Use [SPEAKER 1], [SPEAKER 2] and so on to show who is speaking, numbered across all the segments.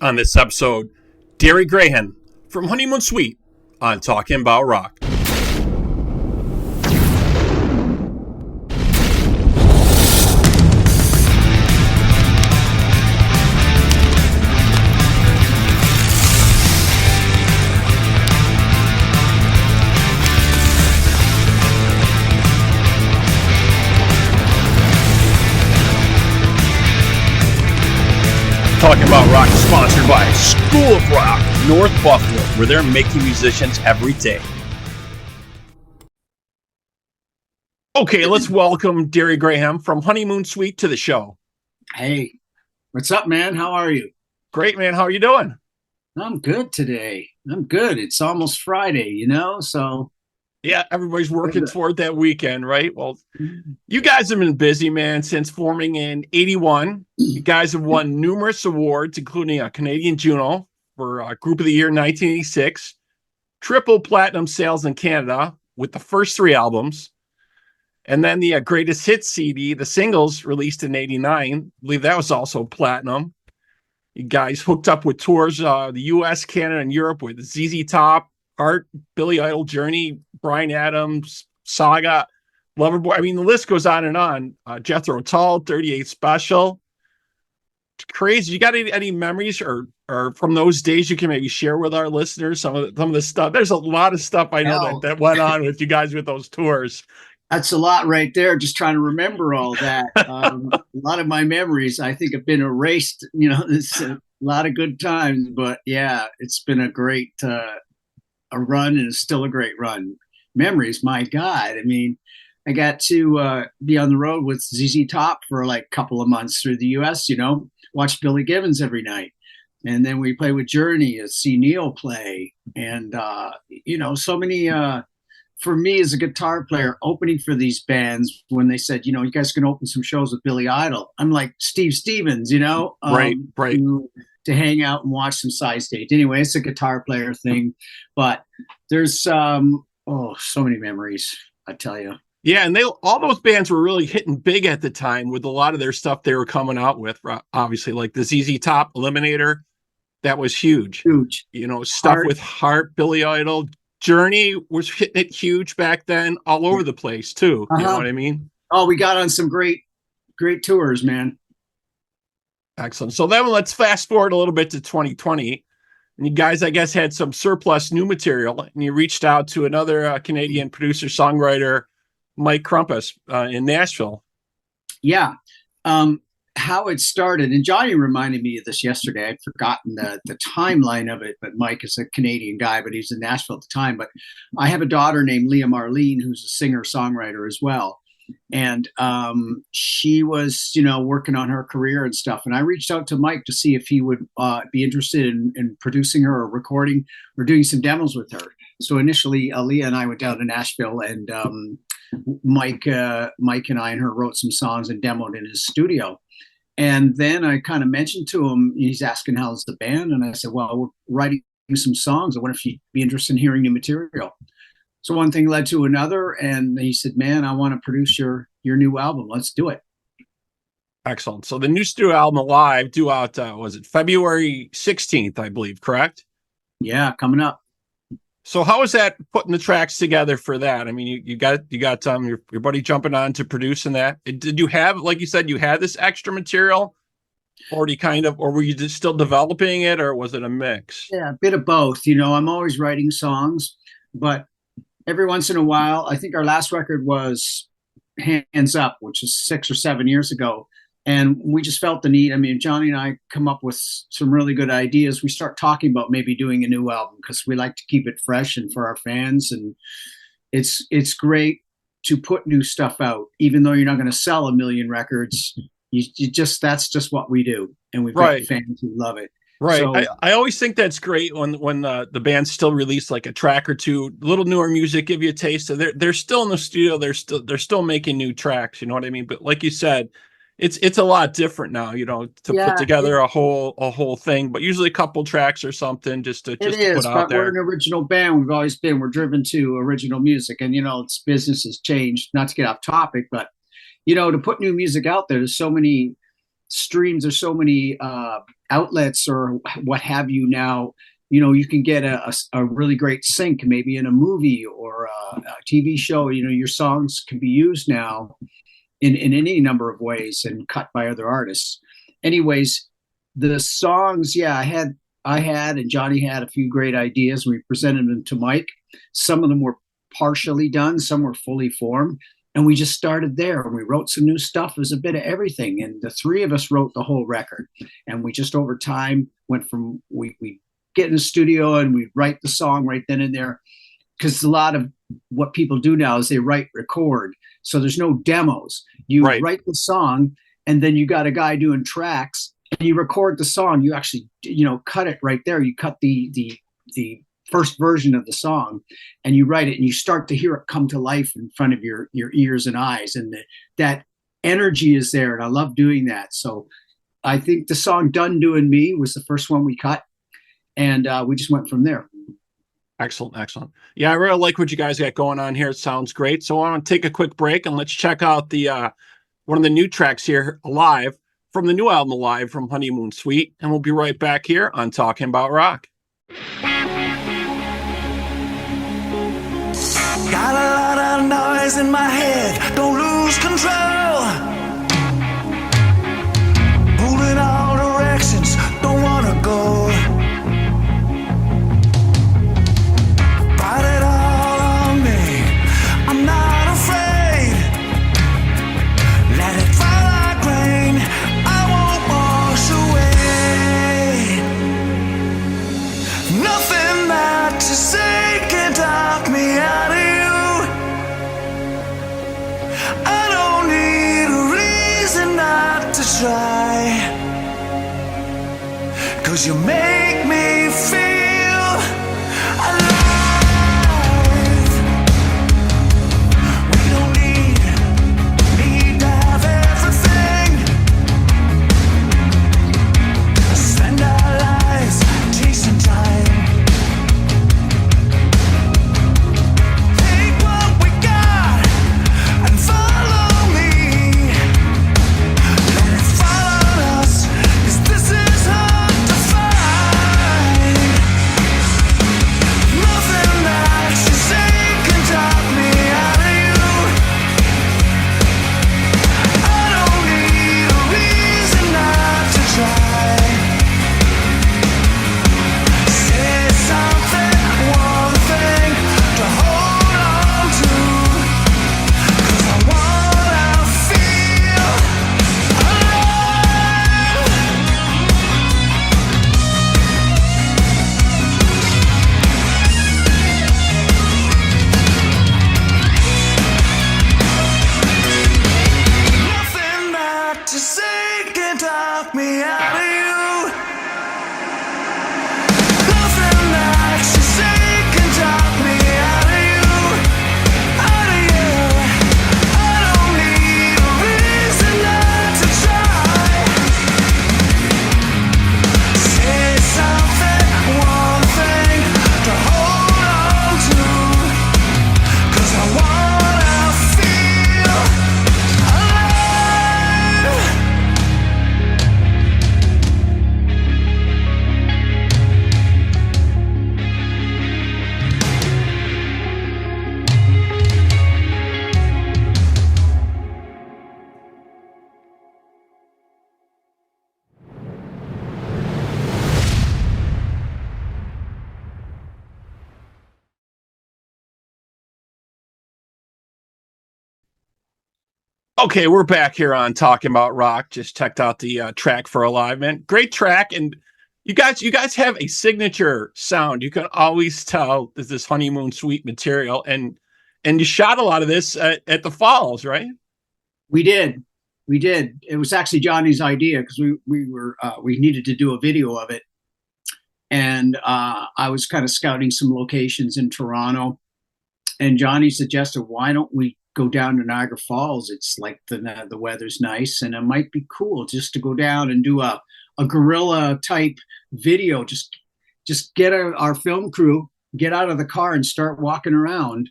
[SPEAKER 1] On this episode, Derry Grehan from Honeymoon Suite on Talking About Rock. Talking About Rock is sponsored by School of Rock, North Buffalo, where they're making musicians every day. Okay, let's welcome Derry Grehan from Honeymoon Suite to the show.
[SPEAKER 2] Hey, what's up, man? How are you?
[SPEAKER 1] Great, man. How are you doing?
[SPEAKER 2] I'm good today. I'm good. It's almost Friday, so
[SPEAKER 1] yeah, everybody's working toward that weekend, right? Well, you guys have been busy, man, since forming in 81. You guys have won numerous awards, including a Canadian Juno for Group of the Year 1986, triple platinum sales in Canada with the first three albums, and then the Greatest Hits CD, the singles released in 89. I believe that was also platinum. You guys hooked up with tours, the U.S., Canada, and Europe with ZZ Top, Heart, Billy Idol, Journey, Bryan Adams, Saga, Loverboy. I mean, the list goes on and on. Jethro Tull, 38 Special. It's crazy. You got any memories or from those days you can maybe share with our listeners some of the stuff? There's a lot of stuff I know that went on with you guys with those tours.
[SPEAKER 2] That's a lot right there. Just trying to remember all that. A lot of my memories, I think, have been erased. It's a lot of good times, but yeah, it's been a great a run, and it's still a great run. Memories, my God. I mean, I got to be on the road with ZZ Top for like a couple of months through the U.S., watch Billy Gibbons every night. And then we play with Journey, see Neil play. And, so many, for me as a guitar player, opening for these bands, when they said, you guys can open some shows with Billy Idol. I'm like Steve Stevens,
[SPEAKER 1] Right.
[SPEAKER 2] To hang out and watch some side stage. Anyway, it's a guitar player thing, but there's so many memories, I tell you.
[SPEAKER 1] Yeah, and all those bands were really hitting big at the time with a lot of their stuff they were coming out with. Obviously, like the ZZ Top Eliminator, that was huge.
[SPEAKER 2] Huge.
[SPEAKER 1] Stuff Heart. With Heart, Billy Idol, Journey was hitting it huge back then, all over the place too. You know what I mean?
[SPEAKER 2] Oh, we got on some great tours, man.
[SPEAKER 1] Excellent. So then let's fast forward a little bit to 2020. And you guys, I guess, had some surplus new material, and you reached out to another Canadian producer, songwriter, MIke Krompass in Nashville.
[SPEAKER 2] Yeah. How it started, and Johnny reminded me of this yesterday. I'd forgotten the timeline of it, but Mike is a Canadian guy, but he's in Nashville at the time. But I have a daughter named Leah Marlene, who's a singer-songwriter as well. And she was, working on her career and stuff. And I reached out to Mike to see if he would be interested in producing her or recording or doing some demos with her. So initially, Leah and I went down to Nashville, and Mike and I and her wrote some songs and demoed in his studio. And then I kind of mentioned to him, he's asking how's the band, and I said, well, we're writing some songs. I wonder if you'd be interested in hearing new material. So one thing led to another, and he said, man, I want to produce your new album. Let's do it.
[SPEAKER 1] Excellent. So the new studio album, Alive, due out, was it February 16th, I believe, correct?
[SPEAKER 2] Yeah, coming up.
[SPEAKER 1] So how was that putting the tracks together for that? I mean, you got your buddy jumping on to producing that. Did you have, like you said, you had this extra material already or were you just still developing it, or was it a mix?
[SPEAKER 2] Yeah, a bit of both. I'm always writing songs, but every once in a while, I think our last record was Hands Up, which is 6 or 7 years ago. And we just felt the need. I mean, Johnny and I come up with some really good ideas. We start talking about maybe doing a new album because we like to keep it fresh and for our fans. And it's great to put new stuff out, even though you're not going to sell 1 million records. That's just what we do. And we've got fans who love it.
[SPEAKER 1] Right. So, I always think that's great when the bands still release like a track or two, little newer music, give you a taste. So they're still in the studio. They're still making new tracks. You know what I mean? But like you said, it's a lot different now, to put together a whole thing, but usually a couple tracks or something just to put out there.
[SPEAKER 2] We're an original band. We've always been. We're driven to original music, and it's business has changed. Not to get off topic, but to put new music out there, there's so many streams, there's so many outlets or what have you now. You know, you can get a really great sync, maybe in a movie or a TV show. You know, your songs can be used now in any number of ways and cut by other artists. Anyways, the songs, yeah, I had and Johnny had a few great ideas. We presented them to Mike. Some of them were partially done, some were fully formed. And we just started there and we wrote some new stuff. It was a bit of everything. And the three of us wrote the whole record. And we just over time went from, we get in the studio and we write the song right then and there. Because a lot of what people do now is they record. So there's no demos. You write the song and then you got a guy doing tracks and you record the song. You actually, you know, cut it right there. You cut the first version of the song and you write it and you start to hear it come to life in front of your ears and eyes. And that energy is there. And I love doing that. So I think the song Done Doing Me was the first one we cut. And we just went from there.
[SPEAKER 1] Excellent. Excellent. Yeah, I really like what you guys got going on here. It sounds great. So I want to take a quick break and let's check out the one of the new tracks here live from the new album Alive from Honeymoon Suite. And we'll be right back here on Talking About Rock.
[SPEAKER 3] Got a lot of noise in my head, don't lose control. Moving all directions, don't wanna go. Bite it all on me, I'm not afraid. Let it fall like rain, I won't wash away. Nothing that you say can talk me out of you. I don't need a reason not to try, 'cause you make me feel alive. We don't need to have everything. Spend our lives chasing time. Take what we got and follow me. Let it follow us, 'cause this is hard to find. Nothing that you say can talk me out of you. I don't need a reason not to try. Say something, one thing to hold on to, 'cause I wanna feel alive. Nothing that you say can talk me out of you. Nothing that you say can talk me out of you. Out of you. I don't need a reason not to try. Say something, one thing to hold on to, 'cause I wanna feel alive.
[SPEAKER 1] Okay, we're back here on Talking About Rock. Just checked out the track for Alive, man. Great track. And you guys have a signature sound. You can always tell this is Honeymoon Suite material. And you shot a lot of this at the Falls, right?
[SPEAKER 2] We did. It was actually Johnny's idea because we needed to do a video of it. And I was kind of scouting some locations in Toronto. And Johnny suggested, why don't we go down to Niagara Falls? It's like the weather's nice and it might be cool just to go down and do a guerrilla type video. Just get our film crew, get out of the car and start walking around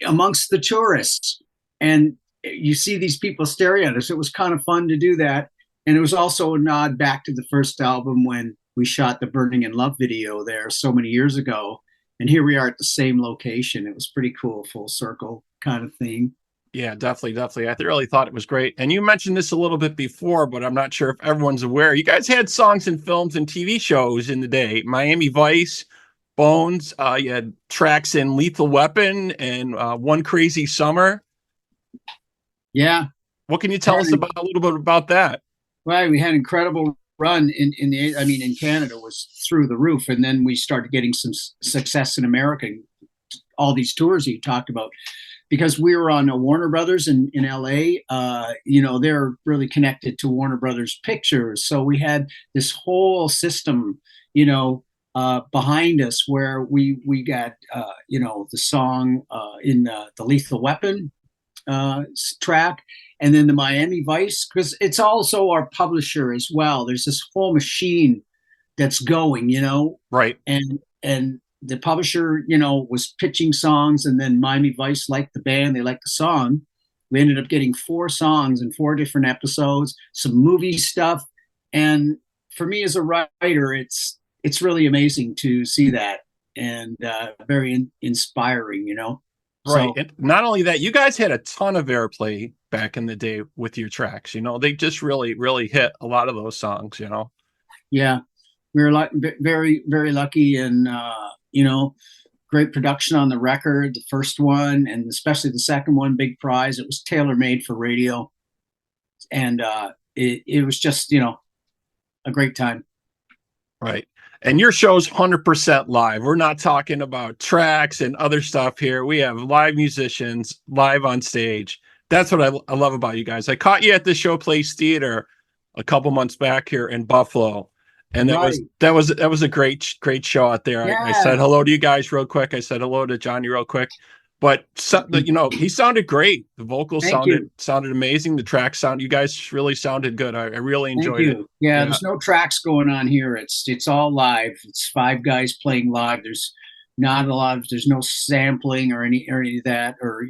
[SPEAKER 2] amongst the tourists. And you see these people staring at us. It was kind of fun to do that. And it was also a nod back to the first album when we shot the Burning in Love video there so many years ago. And here we are at the same location. It was pretty cool, full circle kind of thing.
[SPEAKER 1] Yeah, definitely, definitely. I really thought it was great. And you mentioned this a little bit before, but I'm not sure if everyone's aware. You guys had songs and films and TV shows in the day. Miami Vice, Bones. You had tracks in Lethal Weapon and One Crazy Summer.
[SPEAKER 2] Yeah.
[SPEAKER 1] What can you tell us about a little bit about that?
[SPEAKER 2] Well, we had an incredible run in Canada was through the roof. And then we started getting some success in America, all these tours you talked about. Because we were on Warner Brothers in LA, they're really connected to Warner Brothers Pictures. So we had this whole system, behind us where we got, the song in the Lethal Weapon track, and then the Miami Vice, because it's also our publisher as well. There's this whole machine that's going,
[SPEAKER 1] Right.
[SPEAKER 2] And the publisher, was pitching songs, and then Miami Vice liked the band, they liked the song. We ended up getting 4 songs in 4 different episodes, some movie stuff. And for me as a writer, it's really amazing to see that, and very inspiring,
[SPEAKER 1] Right.
[SPEAKER 2] So,
[SPEAKER 1] And not only that, you guys had a ton of airplay back in the day with your tracks. They just really, really hit a lot of those songs,
[SPEAKER 2] yeah, we were very, very lucky, and great production on the record, the first one, and especially the second one, big prize. It was tailor-made for radio, and it was just a great time.
[SPEAKER 1] Right. And your show's 100% live. We're not talking about tracks and other stuff here. We have live musicians live on stage. That's what I love about you guys. I caught you at the Showplace Theater a couple months back here in Buffalo. And that was a great show out there.
[SPEAKER 2] Yeah.
[SPEAKER 1] I said hello to you guys real quick. I said hello to Johnny real quick. But he sounded great. The vocals sounded amazing. The tracks you guys really sounded good. I really enjoyed it.
[SPEAKER 2] Yeah, there's no tracks going on here. It's all live. It's 5 guys playing live. There's no sampling or any of that, or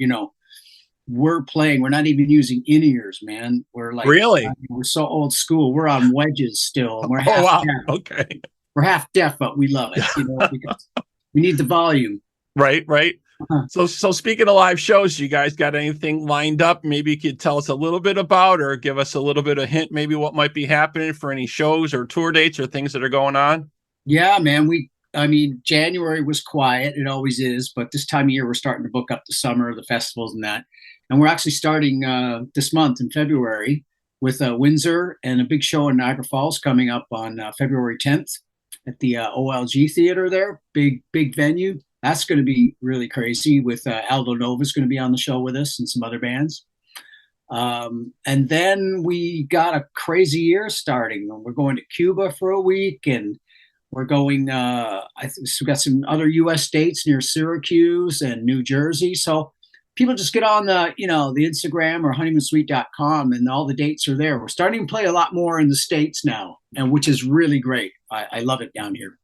[SPEAKER 2] we're playing. We're not even using in-ears, man. We're like,
[SPEAKER 1] really?
[SPEAKER 2] We're so old school. We're on wedges still. We're half deaf.
[SPEAKER 1] Okay.
[SPEAKER 2] We're half deaf, but we love it, because we need the volume.
[SPEAKER 1] Right. So speaking of live shows, you guys got anything lined up? Maybe you could tell us a little bit about, or give us a little bit of hint, maybe what might be happening for any shows or tour dates or things that are going on.
[SPEAKER 2] Yeah, man. January was quiet. It always is. But this time of year, we're starting to book up the summer, the festivals and that. And we're actually starting this month in February with Windsor, and a big show in Niagara Falls coming up on February 10th at the OLG Theater there. Big venue. That's going to be really crazy, with Aldo Nova's going to be on the show with us, and some other bands. And then we got a crazy year starting. We're going to Cuba for a week, and we're going, we've got some other U.S. states near Syracuse and New Jersey. So people just get on the Instagram or honeymoonsuite.com, and all the dates are there. We're starting to play a lot more in the States now, and which is really great. I love it down here.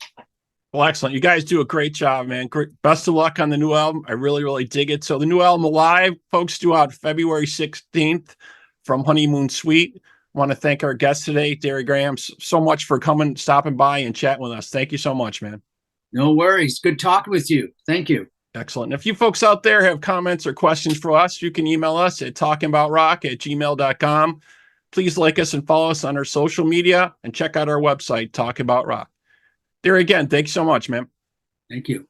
[SPEAKER 1] Well, excellent. You guys do a great job, man. Great. Best of luck on the new album. I really, really dig it. So the new album, Alive, folks, due out February 16th from Honeymoon Suite. Want to thank our guest today, Derry Grehan, so much for stopping by and chatting with us. Thank you so much, man.
[SPEAKER 2] No worries. Good talking with you. Thank you.
[SPEAKER 1] Excellent. If you folks out there have comments or questions for us, you can email us at talkingaboutrock@gmail.com. Please like us and follow us on our social media, and check out our website, Talking About Rock. There again, thanks so much, man.
[SPEAKER 2] Thank you.